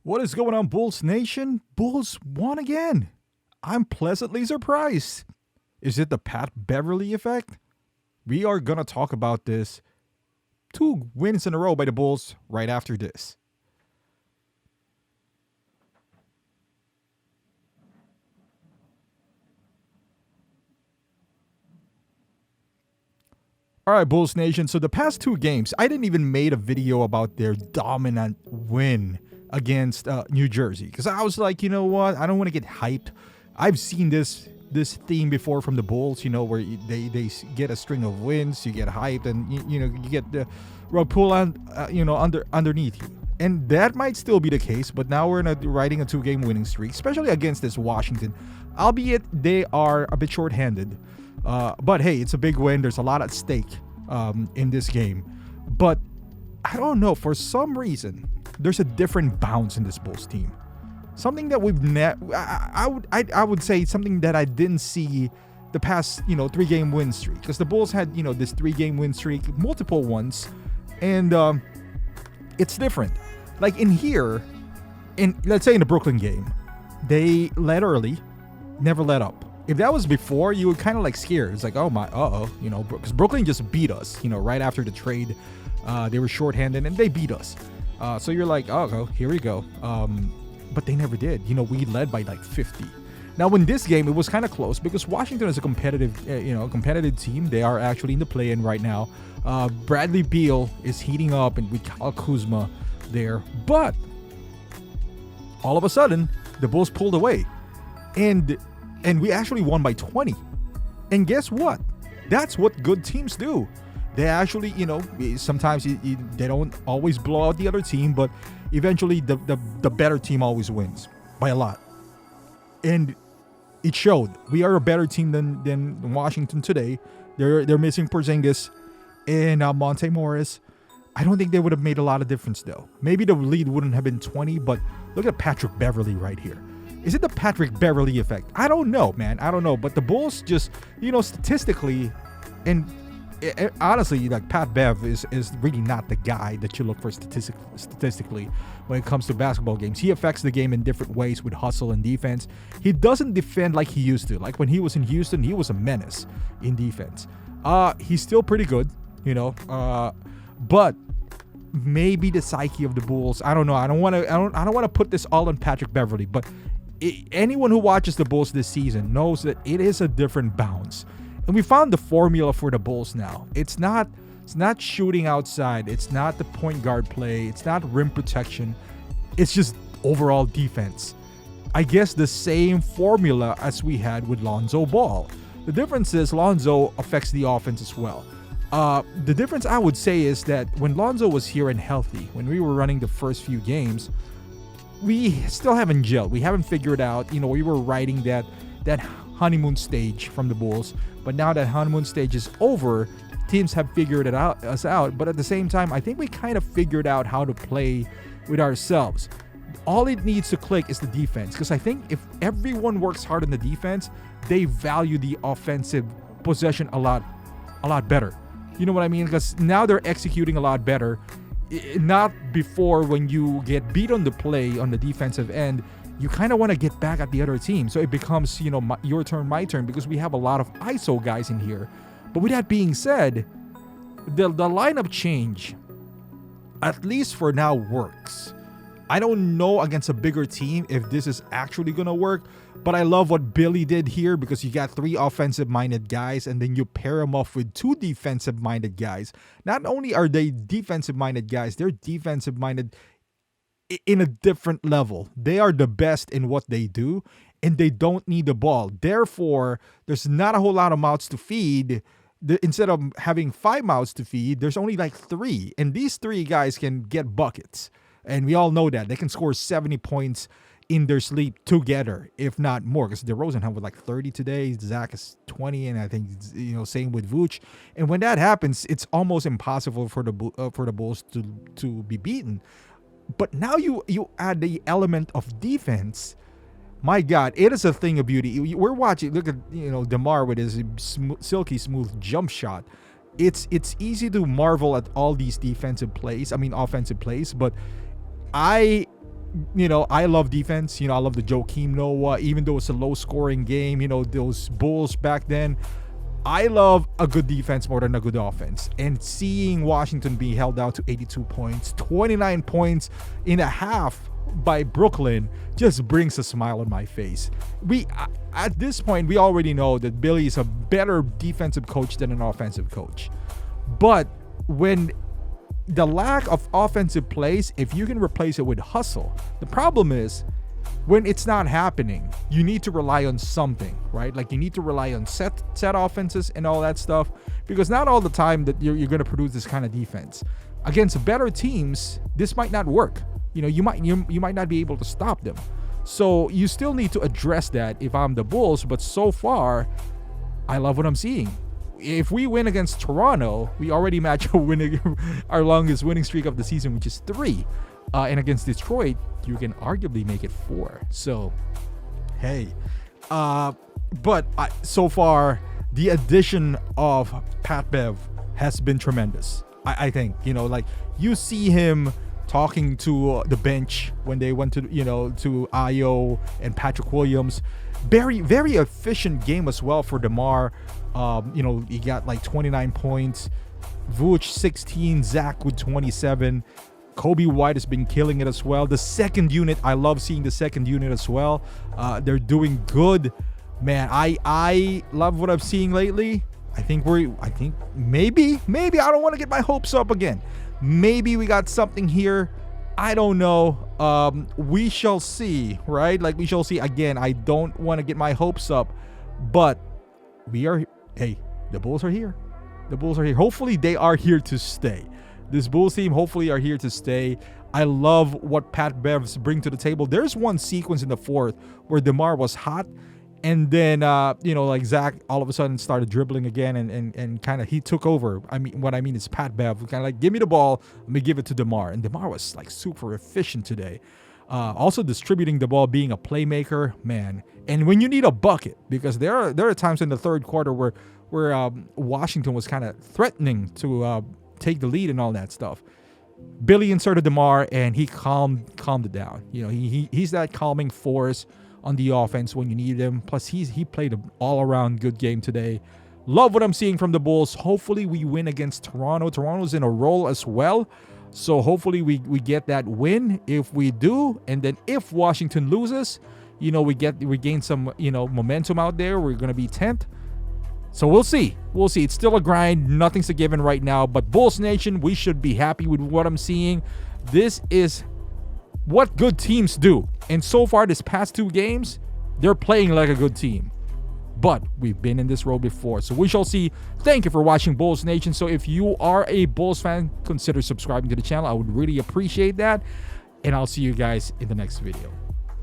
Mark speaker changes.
Speaker 1: What is going on, Bulls Nation? Bulls won again. I'm pleasantly surprised. Is it the Pat Beverly effect? We are going to talk about this. 2 wins in a row by the Bulls right after this. All right, Bulls Nation. So the past 2 games, I didn't even made a video about their dominant win against New Jersey because I was like, you know what? I don't want to get hyped. I've seen this theme before from the Bulls, where they get a string of wins, you get hyped, and you get the rug pull on, underneath you. And that might still be the case, but now we're riding a 2-game winning streak, especially against this Washington. Albeit they are a bit shorthanded. But hey, it's a big win. There's a lot at stake in this game. But I don't know. For some reason, there's a different bounce in this Bulls team. Something that I would say something that I didn't see the past 3-game win streak. Because the Bulls had this 3-game win streak, multiple ones, and it's different. Like in here, let's say in the Brooklyn game, they led early, never let up. If that was before, you would kind of like scared. It's like, oh my, because Brooklyn just beat us, right after the trade. They were shorthanded and they beat us. So you're like, oh, here we go. But they never did. We led by like 50. Now, in this game, it was kind of close because Washington is a competitive team. They are actually in the play-in right now. Bradley Beal is heating up and with Kyle Kuzma there. But all of a sudden, the Bulls pulled away. And we actually won by 20. And guess what? That's what good teams do. They actually, sometimes they don't always blow out the other team, but eventually the better team always wins by a lot. And it showed. We are a better team than Washington today. They're missing Porzingis and Monte Morris. I don't think they would have made a lot of difference, though. Maybe the lead wouldn't have been 20, but look at Patrick Beverly right here. Is it the Patrick Beverly effect? I don't know, man. I don't know. But the Bulls just, statistically, and honestly, like Pat Bev is really not the guy that you look for statistically when it comes to basketball games. He affects the game in different ways with hustle and defense. He doesn't defend like he used to. Like when he was in Houston, he was a menace in defense. He's still pretty good, but maybe the psyche of the Bulls. I don't know. I don't want to put this all on Patrick Beverly, but anyone who watches the Bulls this season knows that it is a different bounce. And we found the formula for the Bulls now. It's not shooting outside. It's not the point guard play. It's not rim protection. It's just overall defense. I guess the same formula as we had with Lonzo Ball. The difference is Lonzo affects the offense as well. The difference I would say is that when Lonzo was here and healthy, when we were running the first few games, we still haven't gelled. We haven't figured out, we were riding that honeymoon stage from the Bulls. But now that honeymoon stage is over, teams have figured us out. But at the same time, I think we kind of figured out how to play with ourselves. All it needs to click is the defense. Because I think if everyone works hard on the defense, they value the offensive possession a lot better. You know what I mean? Because now they're executing a lot better. Not before when you get beat on the play on the defensive end, you kind of want to get back at the other team. So it becomes, your turn, my turn, because we have a lot of ISO guys in here. But with that being said, the lineup change, at least for now, works. I don't know against a bigger team if this is actually going to work, but I love what Billy did here because you got 3 offensive-minded guys and then you pair them off with 2 defensive-minded guys. Not only are they defensive-minded guys, they're defensive-minded in a different level. They are the best in what they do, and they don't need the ball. Therefore, there's not a whole lot of mouths to feed. Instead of having 5 mouths to feed, there's only like 3, and these 3 guys can get buckets. And we all know that. They can score 70 points in their sleep together, if not more. Because DeRozan had with like 30 today. Zach is 20, and I think same with Vooch. And when that happens, it's almost impossible for the Bulls to be beaten. But now you add the element of defense. My God, it is a thing of beauty. We're watching. Look at DeMar with his silky smooth jump shot. It's easy to marvel at all these offensive plays. But I I love defense. I love the Joakim Noah, even though it's a low scoring game, those Bulls back then. I love a good defense more than a good offense. And seeing Washington be held down to 82 points, 29 points in a half by Brooklyn just brings a smile on my face. At this point, we already know that Billy is a better defensive coach than an offensive coach. But when the lack of offensive plays, if you can replace it with hustle, the problem is when it's not happening, you need to rely on something, right? Like you need to rely on set offenses and all that stuff, because not all the time that you're going to produce this kind of defense. Against better teams, this might not work. You might not be able to stop them. So you still need to address that if I'm the Bulls, but so far, I love what I'm seeing. If we win against Toronto, we already match our longest winning streak of the season, which is 3. And against Detroit, you can arguably make it 4. So, hey. But so far, the addition of Pat Bev has been tremendous. I think, like you see him talking to the bench when they went to Ayo and Patrick Williams. Very, very efficient game as well for DeMar. He got like 29 points. Vooch 16, Zach with 27. Kobe White has been killing it as well. The second unit, I love seeing the second unit as well. They're doing good. Man, I love what I'm seeing lately. I think maybe I don't want to get my hopes up again. Maybe we got something here. I don't know. We shall see, right? Like we shall see. Again, I don't want to get my hopes up, but the Bulls are here. The Bulls are here. Hopefully they are here to stay. This Bulls team hopefully are here to stay. I love what Pat Bevs bring to the table. There's one sequence in the fourth where DeMar was hot, and then like Zach all of a sudden started dribbling again, and kind of he took over. What I mean is Pat Bev kind of like, give me the ball, let me give it to DeMar, and DeMar was like super efficient today. Also distributing the ball, being a playmaker, man. And when you need a bucket, because there are times in the third quarter where Washington was kind of threatening to take the lead and all that stuff. Billy inserted DeMar and he calmed it down. He's that calming force on the offense when you need him. Plus he played an all-around good game today. Love what I'm seeing from the Bulls. Hopefully we win against Toronto. Toronto's in a roll as well. So hopefully we get that win. If we do, and then if Washington loses, we gain some momentum out there. We're gonna be 10th. So we'll see. It's still a grind. Nothing's a given right now. But Bulls Nation, we should be happy with what I'm seeing. This is what good teams do. And so far, this past 2 games, they're playing like a good team. But we've been in this role before. So we shall see. Thank you for watching Bulls Nation. So if you are a Bulls fan, consider subscribing to the channel. I would really appreciate that. And I'll see you guys in the next video.